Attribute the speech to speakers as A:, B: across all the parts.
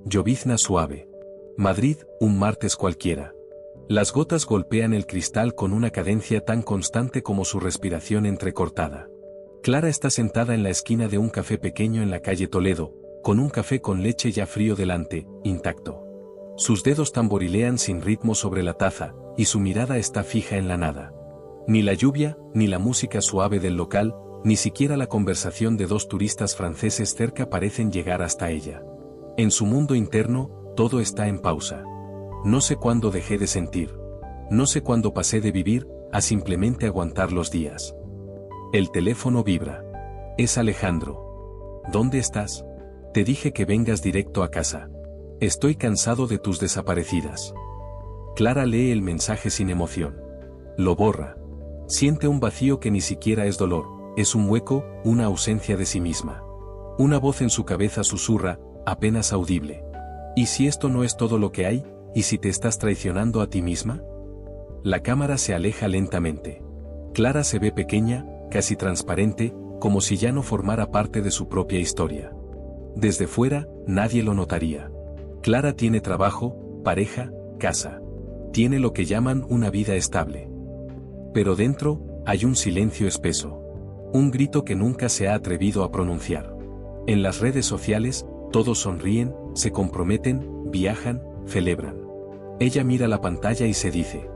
A: Llovizna suave. Madrid, un martes cualquiera. Las gotas golpean el cristal con una cadencia tan constante como su respiración entrecortada. Clara está sentada en la esquina de un café pequeño en la calle Toledo, con un café con leche ya frío delante, intacto. Sus dedos tamborilean sin ritmo sobre la taza, y su mirada está fija en la nada. Ni la lluvia, ni la música suave del local, ni siquiera la conversación de dos turistas franceses cerca parecen llegar hasta ella. En su mundo interno, todo está en pausa. No sé cuándo dejé de sentir. No sé cuándo pasé de vivir a simplemente aguantar los días. El teléfono vibra. Es Alejandro. ¿Dónde estás? Te dije que vengas directo a casa. Estoy cansado de tus desaparecidas. Clara lee el mensaje sin emoción. Lo borra. Siente un vacío que ni siquiera es dolor, es un hueco, una ausencia de sí misma. Una voz en su cabeza susurra, apenas audible. ¿Y si esto no es todo lo que hay? ¿Y si te estás traicionando a ti misma? La cámara se aleja lentamente. Clara se ve pequeña, casi transparente, como si ya no formara parte de su propia historia. Desde fuera, nadie lo notaría. Clara tiene trabajo, pareja, casa. Tiene lo que llaman una vida estable. Pero dentro, hay un silencio espeso. Un grito que nunca se ha atrevido a pronunciar. En las redes sociales, todos sonríen, se comprometen, viajan, celebran. Ella mira la pantalla y se dice: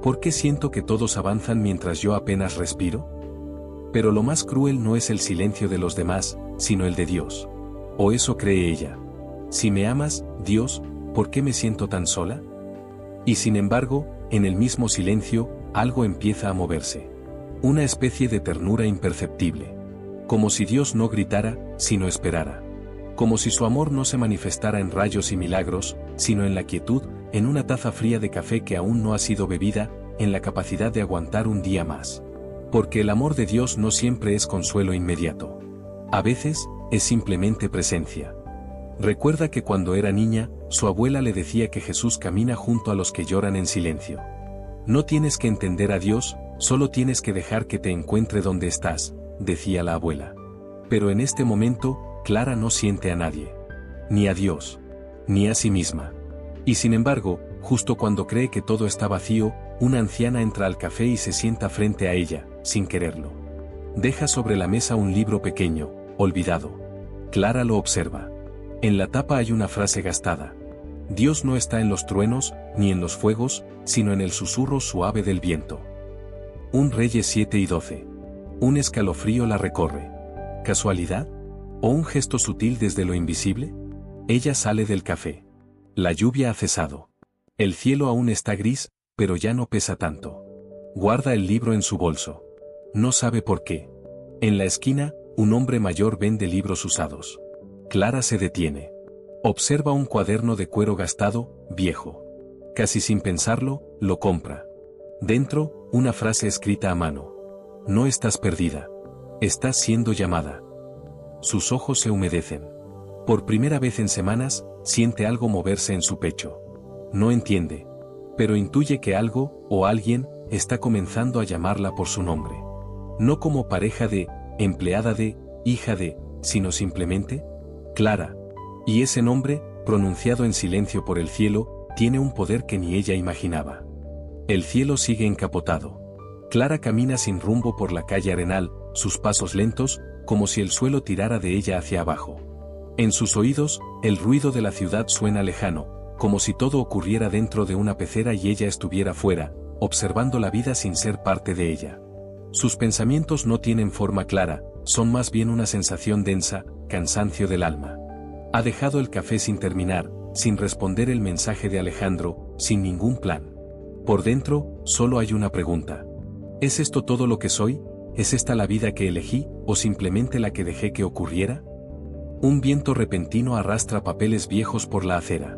A: ¿por qué siento que todos avanzan mientras yo apenas respiro? Pero lo más cruel no es el silencio de los demás, sino el de Dios. O eso cree ella. Si me amas, Dios, ¿por qué me siento tan sola? Y sin embargo, en el mismo silencio, algo empieza a moverse. Una especie de ternura imperceptible. Como si Dios no gritara, sino esperara. Como si su amor no se manifestara en rayos y milagros, sino en la quietud, en una taza fría de café que aún no ha sido bebida, en la capacidad de aguantar un día más. Porque el amor de Dios no siempre es consuelo inmediato. A veces, es simplemente presencia. Recuerda que cuando era niña, su abuela le decía que Jesús camina junto a los que lloran en silencio. No tienes que entender a Dios, solo tienes que dejar que te encuentre donde estás, decía la abuela. Pero en este momento, Clara no siente a nadie. Ni a Dios. Ni a sí misma. Y sin embargo, justo cuando cree que todo está vacío, una anciana entra al café y se sienta frente a ella, sin quererlo. Deja sobre la mesa un libro pequeño, olvidado. Clara lo observa. En la tapa hay una frase gastada. Dios no está en los truenos, ni en los fuegos, sino en el susurro suave del viento. Un Reyes 7 y 12. Un escalofrío la recorre. ¿Casualidad? ¿O un gesto sutil desde lo invisible? Ella sale del café. La lluvia ha cesado. El cielo aún está gris, pero ya no pesa tanto. Guarda el libro en su bolso. No sabe por qué. En la esquina, un hombre mayor vende libros usados. Clara se detiene. Observa un cuaderno de cuero gastado, viejo. Casi sin pensarlo, lo compra. Dentro, una frase escrita a mano. No estás perdida. Estás siendo llamada. Sus ojos se humedecen. Por primera vez en semanas, siente algo moverse en su pecho. No entiende. Pero intuye que algo, o alguien, está comenzando a llamarla por su nombre. No como pareja de, empleada de, hija de, sino simplemente, Clara. Y ese nombre, pronunciado en silencio por el cielo, tiene un poder que ni ella imaginaba. El cielo sigue encapotado. Clara camina sin rumbo por la calle Arenal, sus pasos lentos, como si el suelo tirara de ella hacia abajo. En sus oídos, el ruido de la ciudad suena lejano, como si todo ocurriera dentro de una pecera y ella estuviera fuera, observando la vida sin ser parte de ella. Sus pensamientos no tienen forma clara, son más bien una sensación densa, cansancio del alma. Ha dejado el café sin terminar, sin responder el mensaje de Alejandro, sin ningún plan. Por dentro, solo hay una pregunta. ¿Es esto todo lo que soy? ¿Es esta la vida que elegí, o simplemente la que dejé que ocurriera? Un viento repentino arrastra papeles viejos por la acera.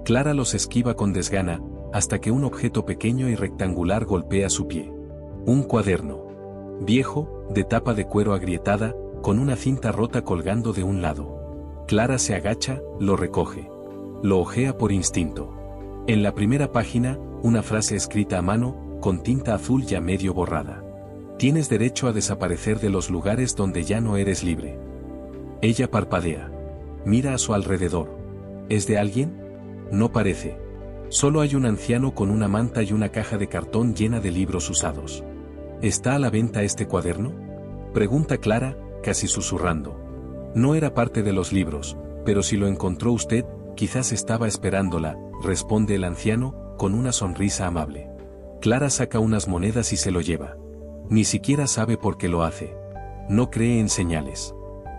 A: Clara los esquiva con desgana, hasta que un objeto pequeño y rectangular golpea su pie. Un cuaderno. Viejo, de tapa de cuero agrietada, con una cinta rota colgando de un lado. Clara se agacha, lo recoge. Lo hojea por instinto. En la primera página, una frase escrita a mano, con tinta azul ya medio borrada. Tienes derecho a desaparecer de los lugares donde ya no eres libre. Ella parpadea. Mira a su alrededor. ¿Es de alguien? No parece. Solo hay un anciano con una manta y una caja de cartón llena de libros usados. ¿Está a la venta este cuaderno? Pregunta Clara, casi susurrando. No era parte de los libros, pero si lo encontró usted, quizás estaba esperándola, responde el anciano, con una sonrisa amable. Clara saca unas monedas y se lo lleva. Ni siquiera sabe por qué lo hace. No cree en señales.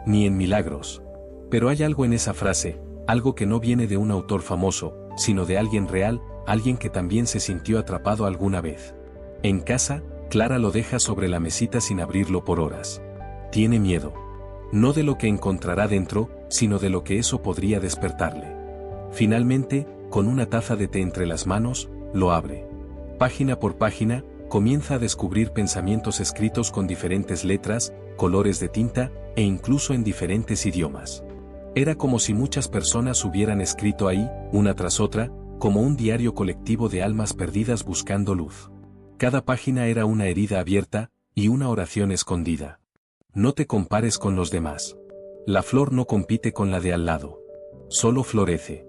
A: Ni en milagros. Pero hay algo en esa frase, algo que no viene de un autor famoso, sino de alguien real, alguien que también se sintió atrapado alguna vez. En casa, Clara lo deja sobre la mesita sin abrirlo por horas. Tiene miedo. No de lo que encontrará dentro, sino de lo que eso podría despertarle. Finalmente, con una taza de té entre las manos, lo abre. Página por página, comienza a descubrir pensamientos escritos con diferentes letras, colores de tinta, e incluso en diferentes idiomas. Era como si muchas personas hubieran escrito ahí, una tras otra, como un diario colectivo de almas perdidas buscando luz. Cada página era una herida abierta, y una oración escondida. No te compares con los demás. La flor no compite con la de al lado. Solo florece.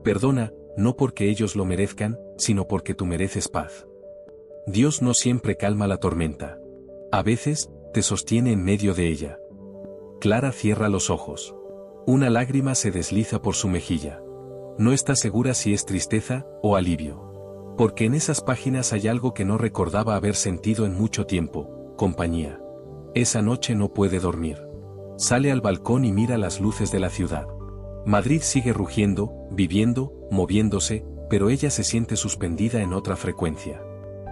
A: Perdona, no porque ellos lo merezcan, sino porque tú mereces paz. Dios no siempre calma la tormenta. A veces, te sostiene en medio de ella. Clara cierra los ojos. Una lágrima se desliza por su mejilla. No está segura si es tristeza o alivio. Porque en esas páginas hay algo que no recordaba haber sentido en mucho tiempo: compañía. Esa noche no puede dormir. Sale al balcón y mira las luces de la ciudad. Madrid sigue rugiendo, viviendo, moviéndose, pero ella se siente suspendida en otra frecuencia.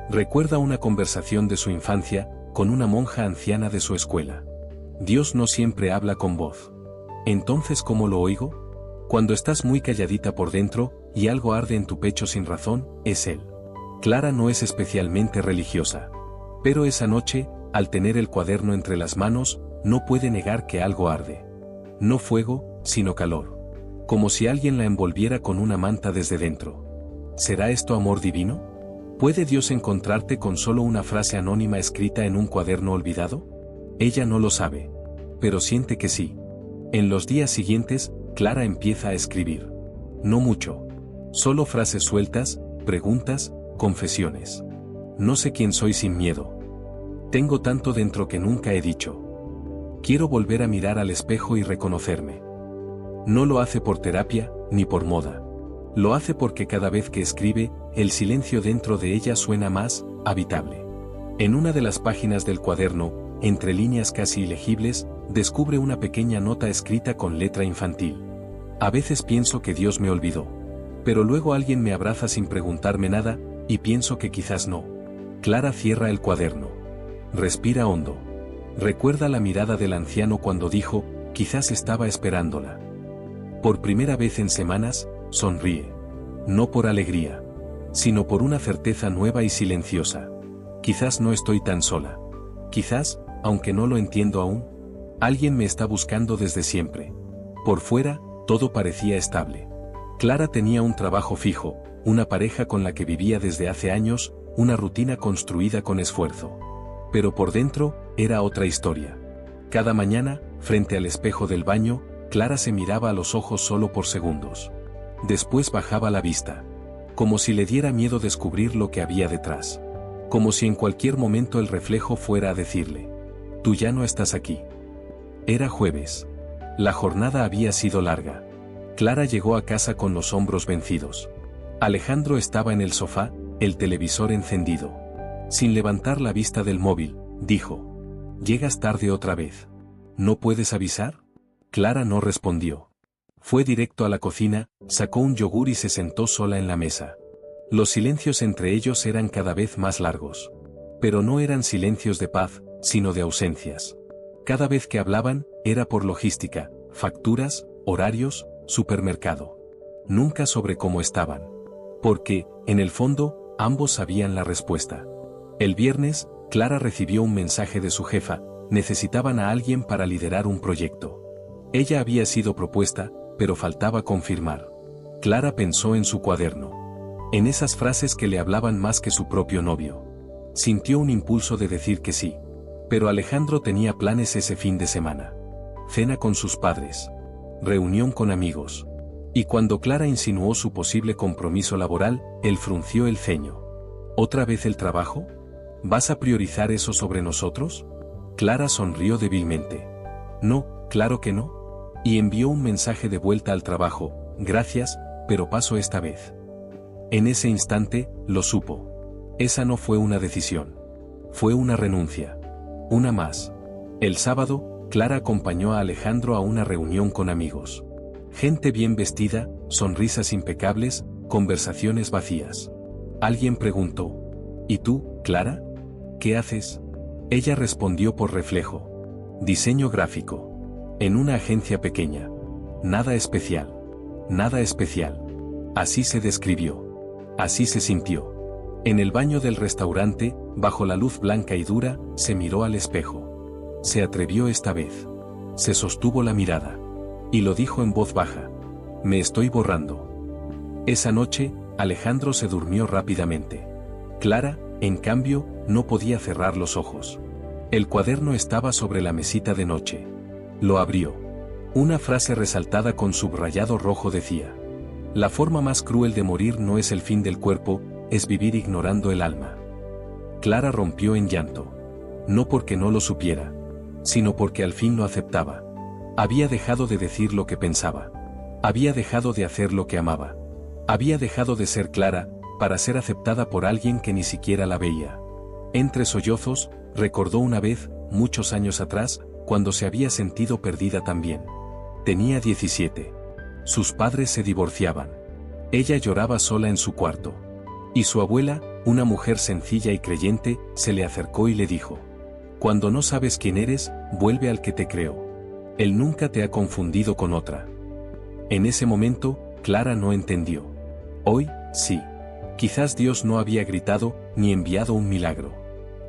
A: Recuerda una conversación de su infancia, con una monja anciana de su escuela. Dios no siempre habla con voz. Entonces, ¿cómo lo oigo? Cuando estás muy calladita por dentro, y algo arde en tu pecho sin razón, es Él. Clara no es especialmente religiosa. Pero esa noche, al tener el cuaderno entre las manos, no puede negar que algo arde. No fuego, sino calor. Como si alguien la envolviera con una manta desde dentro. ¿Será esto amor divino? ¿Puede Dios encontrarte con solo una frase anónima escrita en un cuaderno olvidado? Ella no lo sabe. Pero siente que sí. En los días siguientes, Clara empieza a escribir. No mucho. Solo frases sueltas, preguntas, confesiones. No sé quién soy sin miedo. Tengo tanto dentro que nunca he dicho. Quiero volver a mirar al espejo y reconocerme. No lo hace por terapia, ni por moda. Lo hace porque cada vez que escribe, el silencio dentro de ella suena más habitable. En una de las páginas del cuaderno, entre líneas casi ilegibles, descubre una pequeña nota escrita con letra infantil. A veces pienso que Dios me olvidó. Pero luego alguien me abraza sin preguntarme nada, y pienso que quizás no. Clara cierra el cuaderno. Respira hondo. Recuerda la mirada del anciano cuando dijo, quizás estaba esperándola. Por primera vez en semanas, sonríe. No por alegría, sino por una certeza nueva y silenciosa. Quizás no estoy tan sola. Quizás, aunque no lo entiendo aún, alguien me está buscando desde siempre. Por fuera, todo parecía estable. Clara tenía un trabajo fijo, una pareja con la que vivía desde hace años, una rutina construida con esfuerzo. Pero por dentro, era otra historia. Cada mañana, frente al espejo del baño, Clara se miraba a los ojos solo por segundos. Después bajaba la vista. Como si le diera miedo descubrir lo que había detrás. Como si en cualquier momento el reflejo fuera a decirle: tú ya no estás aquí. Era jueves. La jornada había sido larga. Clara llegó a casa con los hombros vencidos. Alejandro estaba en el sofá, el televisor encendido. Sin levantar la vista del móvil, dijo: «¿Llegas tarde otra vez? ¿No puedes avisar?». Clara no respondió. Fue directo a la cocina, sacó un yogur y se sentó sola en la mesa. Los silencios entre ellos eran cada vez más largos. Pero no eran silencios de paz, sino de ausencias. Cada vez que hablaban, era por logística, facturas, horarios, supermercado. Nunca sobre cómo estaban. Porque, en el fondo, ambos sabían la respuesta. El viernes, Clara recibió un mensaje de su jefa: necesitaban a alguien para liderar un proyecto. Ella había sido propuesta, pero faltaba confirmar. Clara pensó en su cuaderno. En esas frases que le hablaban más que su propio novio. Sintió un impulso de decir que sí. Pero Alejandro tenía planes ese fin de semana. Cena con sus padres. Reunión con amigos. Y cuando Clara insinuó su posible compromiso laboral, él frunció el ceño. ¿Otra vez el trabajo? ¿Vas a priorizar eso sobre nosotros? Clara sonrió débilmente. No, claro que no. Y envió un mensaje de vuelta al trabajo: gracias, pero paso esta vez. En ese instante, lo supo. Esa no fue una decisión. Fue una renuncia. Una más. El sábado, Clara acompañó a Alejandro a una reunión con amigos. Gente bien vestida, sonrisas impecables, conversaciones vacías. Alguien preguntó: ¿y tú, Clara? ¿Qué haces? Ella respondió por reflejo: diseño gráfico. En una agencia pequeña. Nada especial. Nada especial. Así se describió. Así se sintió. En el baño del restaurante, bajo la luz blanca y dura, se miró al espejo. Se atrevió esta vez. Se sostuvo la mirada. Y lo dijo en voz baja: me estoy borrando. Esa noche, Alejandro se durmió rápidamente. Clara, en cambio, no podía cerrar los ojos. El cuaderno estaba sobre la mesita de noche. Lo abrió. Una frase resaltada con subrayado rojo decía: la forma más cruel de morir no es el fin del cuerpo, es vivir ignorando el alma. Clara rompió en llanto. No porque no lo supiera, sino porque al fin lo aceptaba. Había dejado de decir lo que pensaba. Había dejado de hacer lo que amaba. Había dejado de ser Clara, para ser aceptada por alguien que ni siquiera la veía. Entre sollozos, recordó una vez, muchos años atrás, cuando se había sentido perdida también. Tenía 17. Sus padres se divorciaban. Ella lloraba sola en su cuarto. Y su abuela, una mujer sencilla y creyente, se le acercó y le dijo: cuando no sabes quién eres, vuelve al que te creó. Él nunca te ha confundido con otra. En ese momento, Clara no entendió. Hoy, sí. Quizás Dios no había gritado, ni enviado un milagro.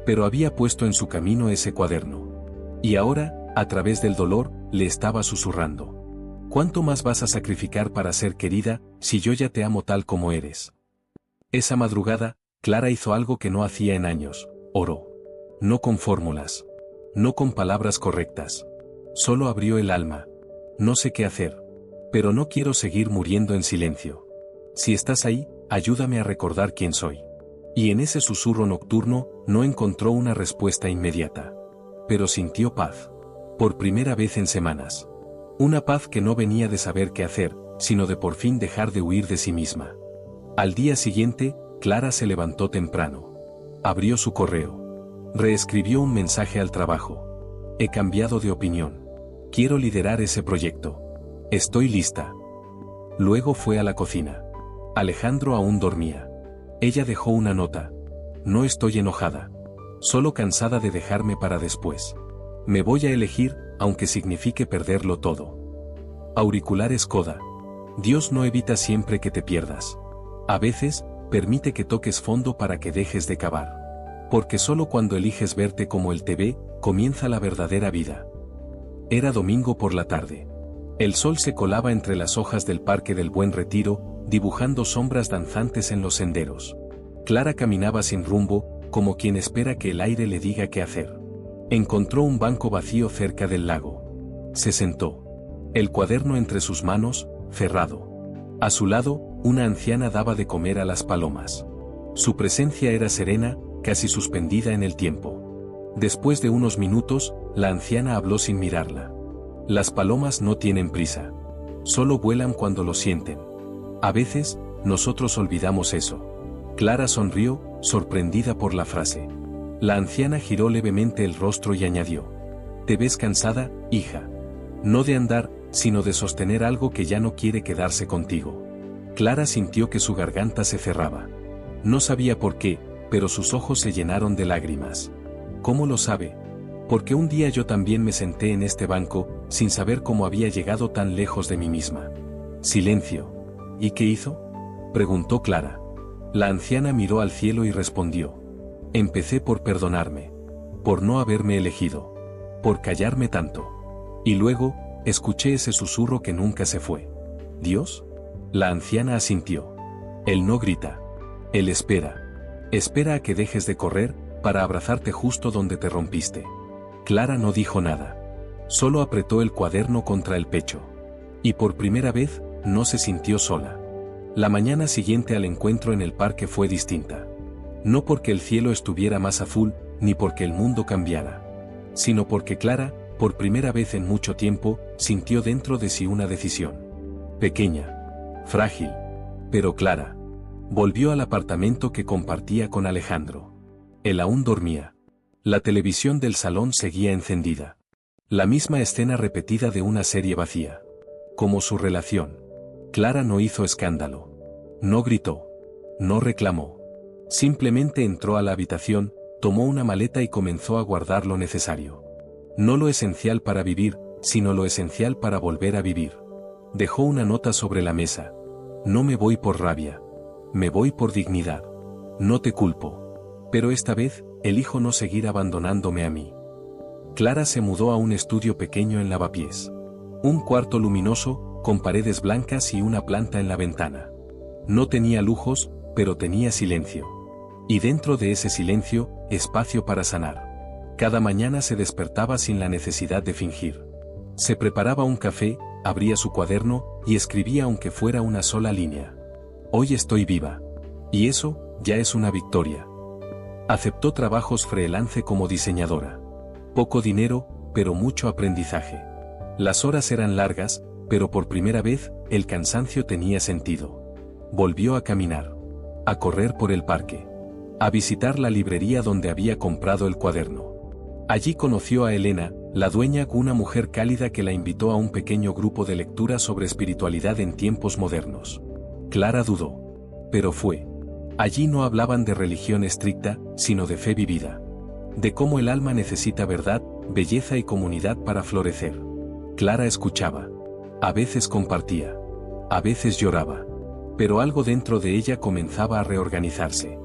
A: Pero había puesto en su camino ese cuaderno. Y ahora, a través del dolor, le estaba susurrando: ¿cuánto más vas a sacrificar para ser querida, si yo ya te amo tal como eres? Esa madrugada, Clara hizo algo que no hacía en años: oró. No con fórmulas. No con palabras correctas. Solo abrió el alma. No sé qué hacer. Pero no quiero seguir muriendo en silencio. Si estás ahí, ayúdame a recordar quién soy. Y en ese susurro nocturno, no encontró una respuesta inmediata. Pero sintió paz. Por primera vez en semanas. Una paz que no venía de saber qué hacer, sino de por fin dejar de huir de sí misma. Al día siguiente, Clara se levantó temprano. Abrió su correo. Reescribió un mensaje al trabajo. He cambiado de opinión. Quiero liderar ese proyecto. Estoy lista. Luego fue a la cocina. Alejandro aún dormía. Ella dejó una nota. No estoy enojada. Solo cansada de dejarme para después. Me voy a elegir, aunque signifique perderlo todo. Auriculares Coda. Dios no evita siempre que te pierdas. A veces, permite que toques fondo para que dejes de cavar. Porque solo cuando eliges verte como Él te ve, comienza la verdadera vida. Era domingo por la tarde. El sol se colaba entre las hojas del Parque del Buen Retiro, dibujando sombras danzantes en los senderos. Clara caminaba sin rumbo, como quien espera que el aire le diga qué hacer. Encontró un banco vacío cerca del lago. Se sentó. El cuaderno entre sus manos, cerrado. A su lado, una anciana daba de comer a las palomas. Su presencia era serena, casi suspendida en el tiempo. Después de unos minutos, la anciana habló sin mirarla. Las palomas no tienen prisa. Solo vuelan cuando lo sienten. A veces, nosotros olvidamos eso. Clara sonrió, sorprendida por la frase. La anciana giró levemente el rostro y añadió: «Te ves cansada, hija. No de andar, sino de sostener algo que ya no quiere quedarse contigo». Clara sintió que su garganta se cerraba. No sabía por qué, pero sus ojos se llenaron de lágrimas. ¿Cómo lo sabe? Porque un día yo también me senté en este banco, sin saber cómo había llegado tan lejos de mí misma. Silencio. ¿Y qué hizo?, preguntó Clara. La anciana miró al cielo y respondió: «Empecé por perdonarme. Por no haberme elegido. Por callarme tanto. Y luego, escuché ese susurro que nunca se fue. ¿Dios?». La anciana asintió. Él no grita. Él espera. Espera a que dejes de correr, para abrazarte justo donde te rompiste. Clara no dijo nada. Solo apretó el cuaderno contra el pecho. Y por primera vez, no se sintió sola. La mañana siguiente al encuentro en el parque fue distinta. No porque el cielo estuviera más azul, ni porque el mundo cambiara, sino porque Clara, por primera vez en mucho tiempo, sintió dentro de sí una decisión. Pequeña, frágil, pero clara. Volvió al apartamento que compartía con Alejandro. Él aún dormía. La televisión del salón seguía encendida. La misma escena repetida de una serie vacía. Como su relación. Clara no hizo escándalo. No gritó. No reclamó. Simplemente entró a la habitación, tomó una maleta y comenzó a guardar lo necesario. No lo esencial para vivir, sino lo esencial para volver a vivir. Dejó una nota sobre la mesa. No me voy por rabia. Me voy por dignidad. No te culpo. Pero esta vez, elijo no seguir abandonándome a mí. Clara se mudó a un estudio pequeño en Lavapiés. Un cuarto luminoso, con paredes blancas y una planta en la ventana. No tenía lujos, pero tenía silencio. Y dentro de ese silencio, espacio para sanar. Cada mañana se despertaba sin la necesidad de fingir. Se preparaba un café, abría su cuaderno, y escribía aunque fuera una sola línea. Hoy estoy viva. Y eso, ya es una victoria. Aceptó trabajos freelance como diseñadora. Poco dinero, pero mucho aprendizaje. Las horas eran largas, pero por primera vez, el cansancio tenía sentido. Volvió a caminar. A correr por el parque. A visitar la librería donde había comprado el cuaderno. Allí conoció a Elena, la dueña, una mujer cálida que la invitó a un pequeño grupo de lectura sobre espiritualidad en tiempos modernos. Clara dudó. Pero fue. Allí no hablaban de religión estricta, sino de fe vivida. De cómo el alma necesita verdad, belleza y comunidad para florecer. Clara escuchaba. A veces compartía. A veces lloraba. Pero algo dentro de ella comenzaba a reorganizarse.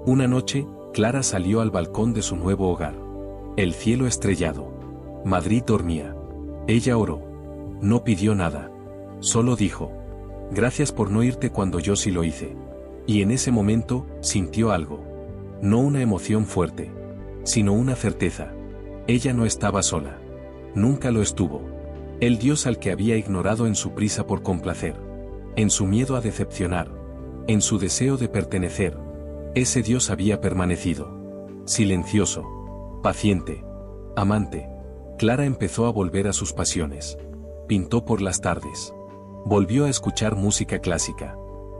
A: Una noche, Clara salió al balcón de su nuevo hogar. El cielo estrellado. Madrid dormía. Ella oró. No pidió nada. Solo dijo: gracias por no irte cuando yo sí lo hice. Y en ese momento, sintió algo. No una emoción fuerte, sino una certeza. Ella no estaba sola. Nunca lo estuvo. El Dios al que había ignorado en su prisa por complacer. En su miedo a decepcionar. En su deseo de pertenecer. Ese Dios había permanecido. Silencioso. Paciente. Amante. Clara empezó a volver a sus pasiones. Pintó por las tardes. Volvió a escuchar música clásica.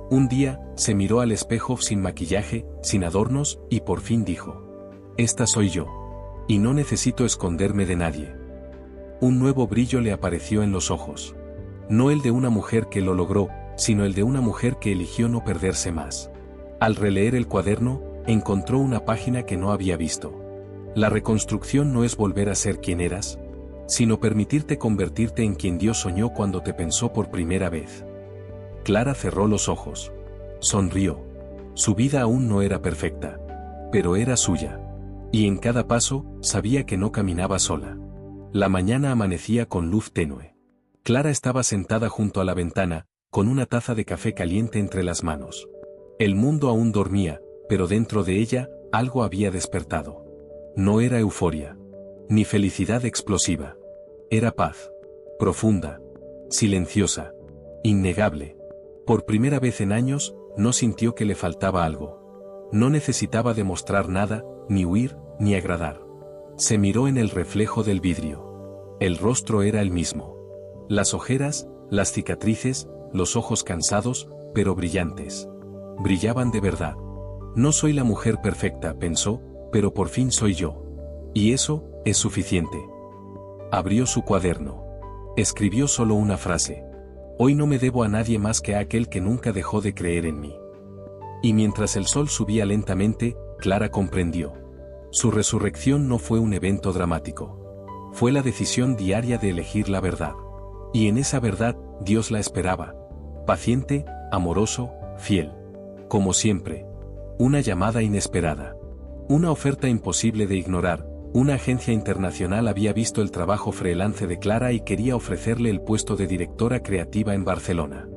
A: Un día, se miró al espejo sin maquillaje, sin adornos, y por fin dijo: esta soy yo. Y no necesito esconderme de nadie. Un nuevo brillo le apareció en los ojos. No el de una mujer que lo logró, sino el de una mujer que eligió no perderse más. Al releer el cuaderno, encontró una página que no había visto. La reconstrucción no es volver a ser quien eras, sino permitirte convertirte en quien Dios soñó cuando te pensó por primera vez. Clara cerró los ojos. Sonrió. Su vida aún no era perfecta, pero era suya. Y en cada paso, sabía que no caminaba sola. La mañana amanecía con luz tenue. Clara estaba sentada junto a la ventana, con una taza de café caliente entre las manos. El mundo aún dormía, pero dentro de ella, algo había despertado. No era euforia, ni felicidad explosiva. Era paz. Profunda. Silenciosa. Innegable. Por primera vez en años, no sintió que le faltaba algo. No necesitaba demostrar nada, ni huir, ni agradar. Se miró en el reflejo del vidrio. El rostro era el mismo. Las ojeras, las cicatrices, los ojos cansados, pero brillantes. Brillaban de verdad. No soy la mujer perfecta, pensó, pero por fin soy yo. Y eso, es suficiente. Abrió su cuaderno. Escribió solo una frase. Hoy no me debo a nadie más que a aquel que nunca dejó de creer en mí. Y mientras el sol subía lentamente, Clara comprendió. Su resurrección no fue un evento dramático. Fue la decisión diaria de elegir la verdad. Y en esa verdad, Dios la esperaba. Paciente, amoroso, fiel. Como siempre. Una llamada inesperada. Una oferta imposible de ignorar. Una agencia internacional había visto el trabajo freelance de Clara y quería ofrecerle el puesto de directora creativa en Barcelona.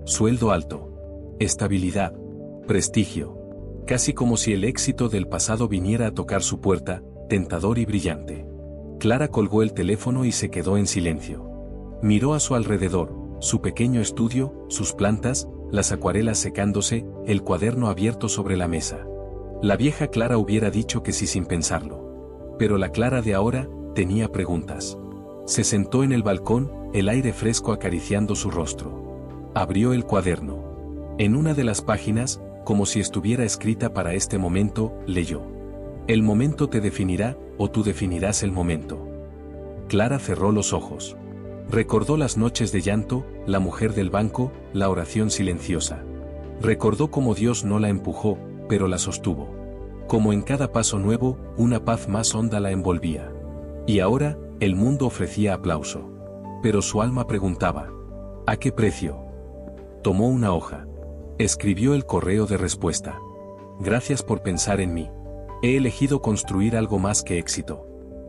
A: Sueldo alto. Estabilidad. Prestigio. Casi como si el éxito del pasado viniera a tocar su puerta, tentador y brillante. Clara colgó el teléfono y se quedó en silencio. Miró a su alrededor, Su pequeño estudio, sus plantas, las acuarelas secándose, el cuaderno abierto sobre la mesa. La vieja Clara hubiera dicho que sí sin pensarlo. Pero la Clara de ahora tenía preguntas. Se sentó en el balcón, el aire fresco acariciando su rostro. Abrió el cuaderno. En una de las páginas, como si estuviera escrita para este momento, leyó: el momento te definirá, o tú definirás el momento. Clara cerró los ojos. Recordó las noches de llanto, la mujer del banco, la oración silenciosa. Recordó cómo Dios no la empujó, pero la sostuvo. Como en cada paso nuevo, una paz más honda la envolvía. Y ahora, el mundo ofrecía aplauso. Pero su alma preguntaba: ¿a qué precio? Tomó una hoja. Escribió el correo de respuesta. Gracias por pensar en mí. He elegido construir algo más que éxito.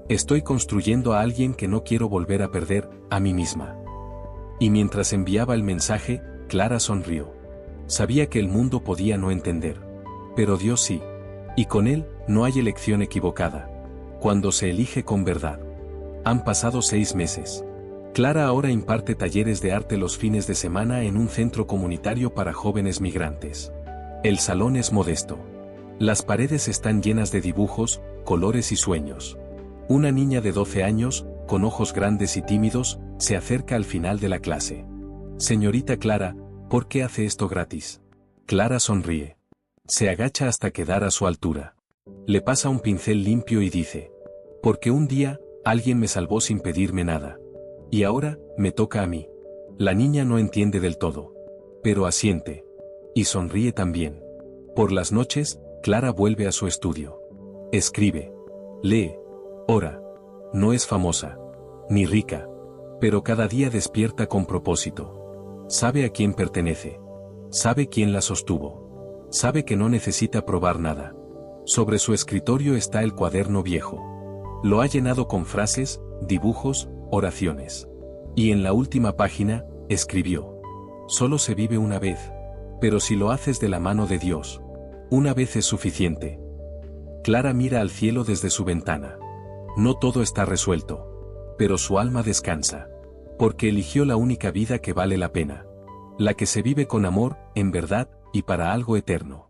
A: Estoy construyendo a alguien que no quiero volver a perder, a mí misma. Y mientras enviaba el mensaje, Clara sonrió. Sabía que el mundo podía no entender. Pero Dios sí. Y con Él, no hay elección equivocada. Cuando se elige con verdad. Han pasado 6 meses. Clara ahora imparte talleres de arte los fines de semana en un centro comunitario para jóvenes migrantes. El salón es modesto. Las paredes están llenas de dibujos, colores y sueños. Una niña de 12 años, con ojos grandes y tímidos, se acerca al final de la clase. Señorita Clara, ¿por qué hace esto gratis? Clara sonríe. Se agacha hasta quedar a su altura. Le pasa un pincel limpio y dice: porque un día, alguien me salvó sin pedirme nada. Y ahora, me toca a mí. La niña no entiende del todo. Pero asiente. Y sonríe también. Por las noches, Clara vuelve a su estudio. Escribe. Lee. Ora. No es famosa. Ni rica. Pero cada día despierta con propósito. Sabe a quién pertenece. Sabe quién la sostuvo. Sabe que no necesita probar nada. Sobre su escritorio está el cuaderno viejo. Lo ha llenado con frases, dibujos, oraciones. Y en la última página, escribió: solo se vive una vez. Pero si lo haces de la mano de Dios, una vez es suficiente. Clara mira al cielo desde su ventana. No todo está resuelto. Pero su alma descansa. Porque eligió la única vida que vale la pena. La que se vive con amor, en verdad, y para algo eterno.